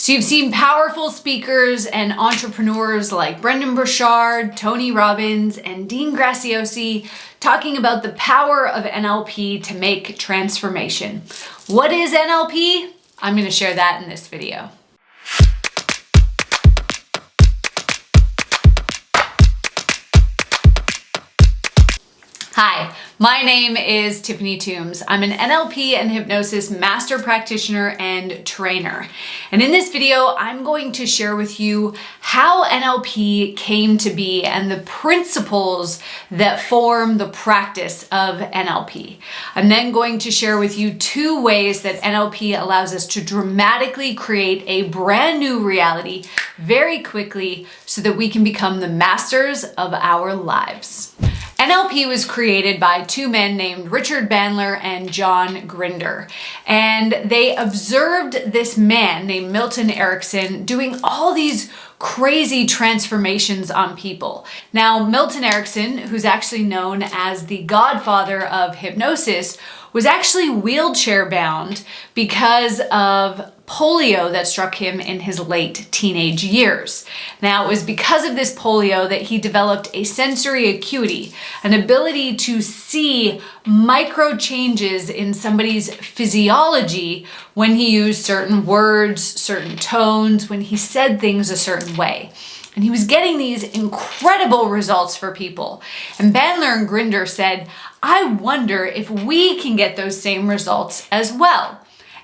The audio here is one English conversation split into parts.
So you've seen powerful speakers and entrepreneurs like Brendon Burchard, Tony Robbins, and Dean Graziosi talking about the power of NLP to make transformation. What is NLP? I'm going to share that in this video. Hi, my name is Tiffany Toombs. I'm an NLP and hypnosis master practitioner and trainer. And in this video, I'm going to share with you how NLP came to be and the principles that form the practice of NLP. I'm then going to share with you 2 ways that NLP allows us to dramatically create a brand new reality very quickly so that we can become the masters of our lives. NLP was created by 2 men named Richard Bandler and John Grinder. And they observed this man named Milton Erickson doing all these crazy transformations on people. Now, Milton Erickson, who's actually known as the godfather of hypnosis, was actually wheelchair bound because of polio that struck him in his late teenage years. Now, it was because of this polio that he developed a sensory acuity, an ability to see micro changes in somebody's physiology when he used certain words, certain tones, when he said things a certain way. And he was getting these incredible results for people. And Bandler and Grinder said, I wonder if we can get those same results as well.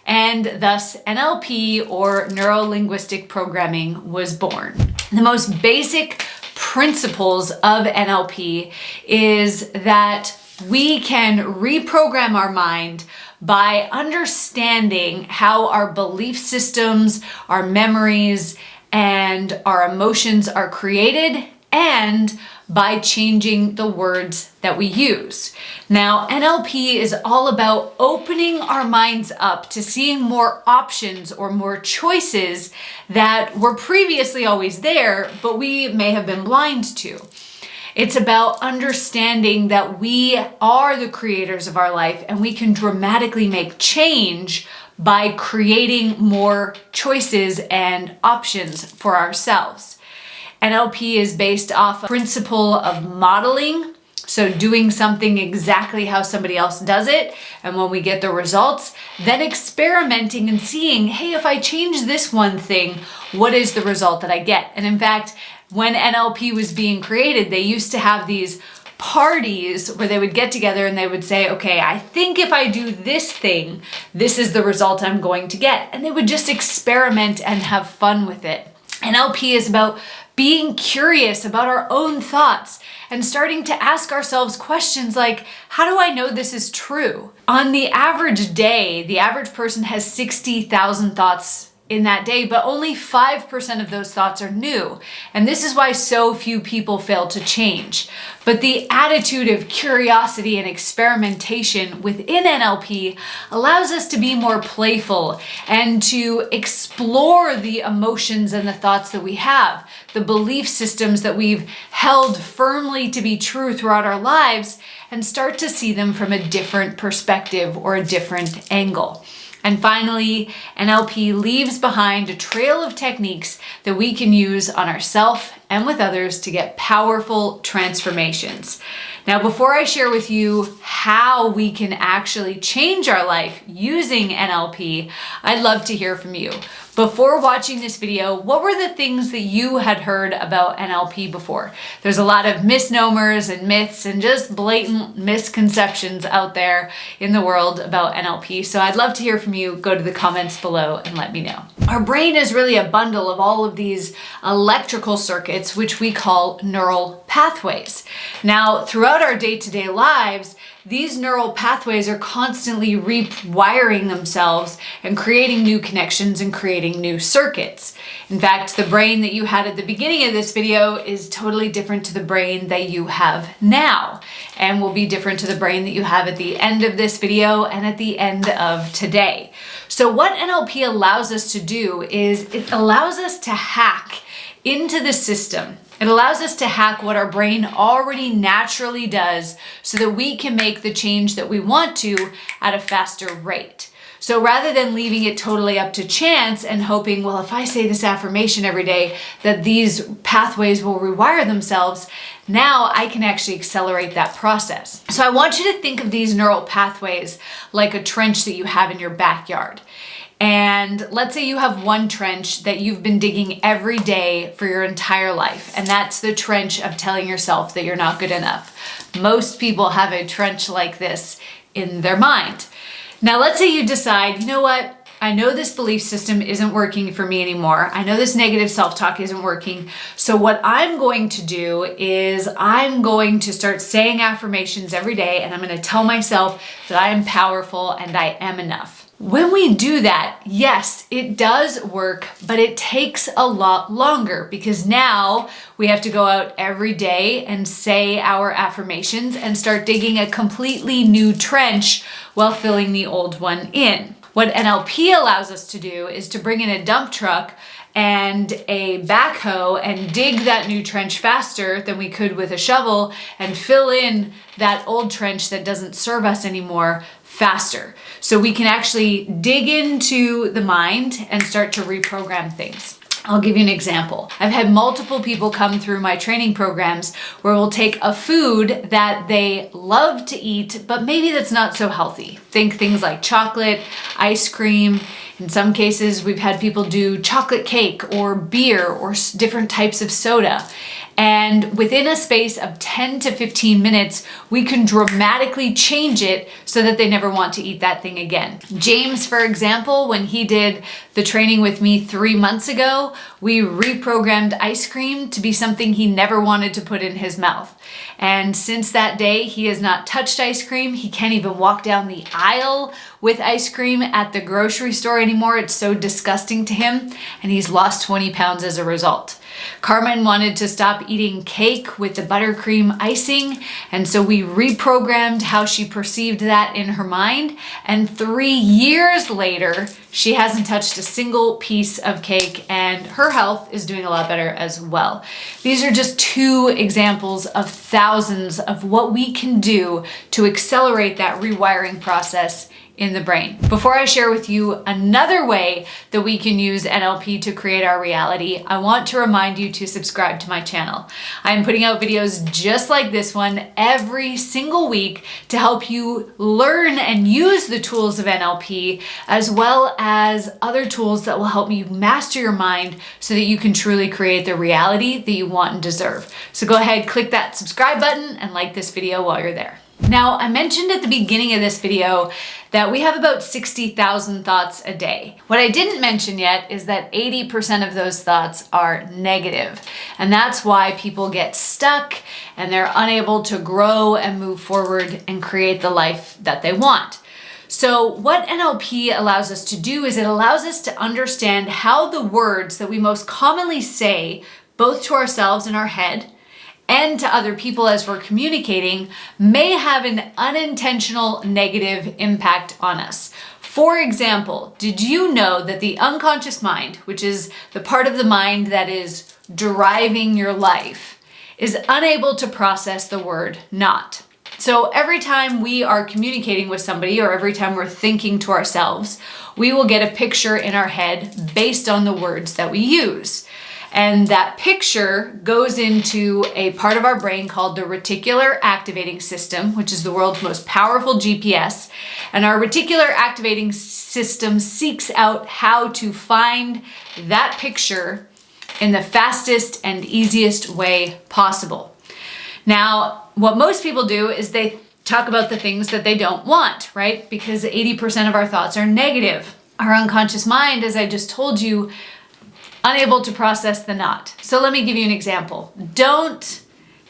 And thus NLP, or Neuro-Linguistic Programming, was born. The most basic principles of NLP is that we can reprogram our mind by understanding how our belief systems, our memories, and our emotions are created, and by changing the words that we use. Now, NLP is all about opening our minds up to seeing more options or more choices that were previously always there, but we may have been blind to. It's about understanding that we are the creators of our life and we can dramatically make change by creating more choices and options for ourselves. NLP is based off a principle of modeling, so doing something exactly how somebody else does it, and when we get the results, then experimenting and seeing, hey, if I change this one thing, what is the result that I get? And in fact, when NLP was being created, they used to have these parties where they would get together and they would say, okay, I think if I do this thing, this is the result I'm going to get. And they would just experiment and have fun with it. NLP is about being curious about our own thoughts and starting to ask ourselves questions like, how do I know this is true? On the average day, the average person has 60,000 thoughts in that day, but only 5% of those thoughts are new. And this is why so few people fail to change. But the attitude of curiosity and experimentation within NLP allows us to be more playful and to explore the emotions and the thoughts that we have, the belief systems that we've held firmly to be true throughout our lives, and start to see them from a different perspective or a different angle. And finally, NLP leaves behind a trail of techniques that we can use on ourselves and with others to get powerful transformations. Now, before I share with you how we can actually change our life using NLP, I'd love to hear from you. Before watching this video, what were the things that you had heard about NLP before? There's a lot of misnomers and myths and just blatant misconceptions out there in the world about NLP. So I'd love to hear from you. Go to the comments below and let me know. Our brain is really a bundle of all of these electrical circuits, which we call neural pathways. Now, throughout our day-to-day lives, these neural pathways are constantly rewiring themselves and creating new connections and creating new circuits. In fact, the brain that you had at the beginning of this video is totally different to the brain that you have now, and will be different to the brain that you have at the end of this video and at the end of today. So what NLP allows us to do is it allows us to hack into the system. It allows us to hack what our brain already naturally does so that we can make the change that we want to at a faster rate. So rather than leaving it totally up to chance and hoping, well, if I say this affirmation every day, that these pathways will rewire themselves, now I can actually accelerate that process. So I want you to think of these neural pathways like a trench that you have in your backyard. And let's say you have one trench that you've been digging every day for your entire life. And that's the trench of telling yourself that you're not good enough. Most people have a trench like this in their mind. Now, let's say you decide, you know what? I know this belief system isn't working for me anymore. I know this negative self-talk isn't working. So what I'm going to do is I'm going to start saying affirmations every day, and I'm going to tell myself that I am powerful and I am enough. When we do that, yes, it does work, but it takes a lot longer because now we have to go out every day and say our affirmations and start digging a completely new trench while filling the old one in. What NLP allows us to do is to bring in a dump truck and a backhoe and dig that new trench faster than we could with a shovel and fill in that old trench that doesn't serve us anymore faster. So we can actually dig into the mind and start to reprogram things. I'll give you an example. I've had multiple people come through my training programs where we'll take a food that they love to eat, but maybe that's not so healthy. Think things like chocolate, ice cream. In some cases, we've had people do chocolate cake or beer or different types of soda. And within a space of 10 to 15 minutes, we can dramatically change it so that they never want to eat that thing again. James, for example, when he did the training with me 3 months ago, we reprogrammed ice cream to be something he never wanted to put in his mouth. And since that day, he has not touched ice cream. He can't even walk down the aisle with ice cream at the grocery store anymore. It's so disgusting to him. And he's lost 20 pounds as a result. Carmen wanted to stop eating cake with the buttercream icing, and so we reprogrammed how she perceived that in her mind, and 3 years later, she hasn't touched a single piece of cake, and her health is doing a lot better as well. These are just 2 examples of thousands of what we can do to accelerate that rewiring process in the brain. Before I share with you another way that we can use NLP to create our reality, I want to remind you to subscribe to my channel. I'm putting out videos just like this one every single week to help you learn and use the tools of NLP, as well as other tools that will help you master your mind so that you can truly create the reality that you want and deserve. So go ahead, click that subscribe button and like this video while you're there. Now, I mentioned at the beginning of this video that we have about 60,000 thoughts a day. What I didn't mention yet is that 80% of those thoughts are negative. And that's why people get stuck and they're unable to grow and move forward and create the life that they want. So what NLP allows us to do is it allows us to understand how the words that we most commonly say, both to ourselves in our head and to other people as we're communicating, may have an unintentional negative impact on us. For example, did you know that the unconscious mind, which is the part of the mind that is driving your life, is unable to process the word not? So every time we are communicating with somebody or every time we're thinking to ourselves, we will get a picture in our head based on the words that we use. And that picture goes into a part of our brain called the reticular activating system, which is the world's most powerful GPS. And our reticular activating system seeks out how to find that picture in the fastest and easiest way possible. Now, what most people do is they talk about the things that they don't want, right? Because 80% of our thoughts are negative. Our unconscious mind, as I just told you, unable to process the not. So let me give you an example. Don't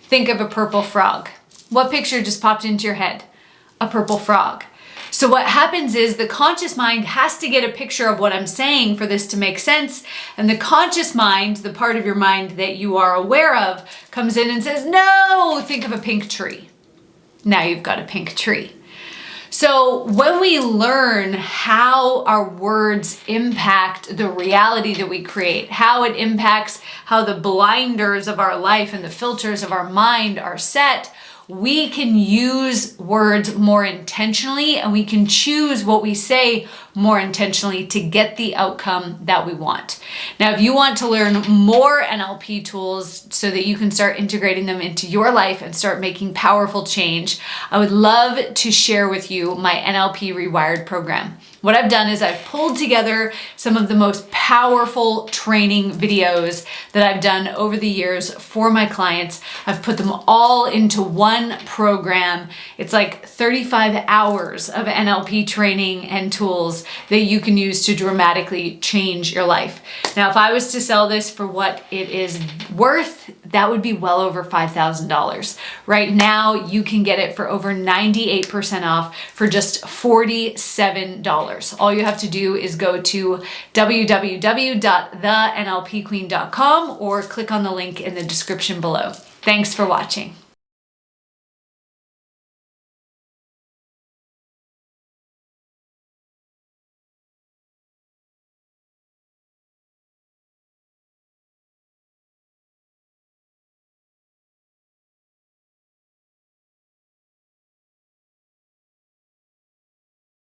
think of a purple frog. What picture just popped into your head? A purple frog. So what happens is the conscious mind has to get a picture of what I'm saying for this to make sense. And the conscious mind, the part of your mind that you are aware of, comes in and says, no, think of a pink tree. Now you've got a pink tree. So when we learn how our words impact the reality that we create, how it impacts how the blinders of our life and the filters of our mind are set, we can use words more intentionally and we can choose what we say more intentionally to get the outcome that we want. Now, if you want to learn more NLP tools so that you can start integrating them into your life and start making powerful change, I would love to share with you my NLP Rewired program. What I've done is I've pulled together some of the most powerful training videos that I've done over the years for my clients. I've put them all into one program. It's like 35 hours of NLP training and tools that you can use to dramatically change your life. Now, if I was to sell this for what it is worth, that would be well over $5,000. Right now, you can get it for over 98% off for just $47. All you have to do is go to www.thenlpqueen.com or click on the link in the description below. Thanks for watching.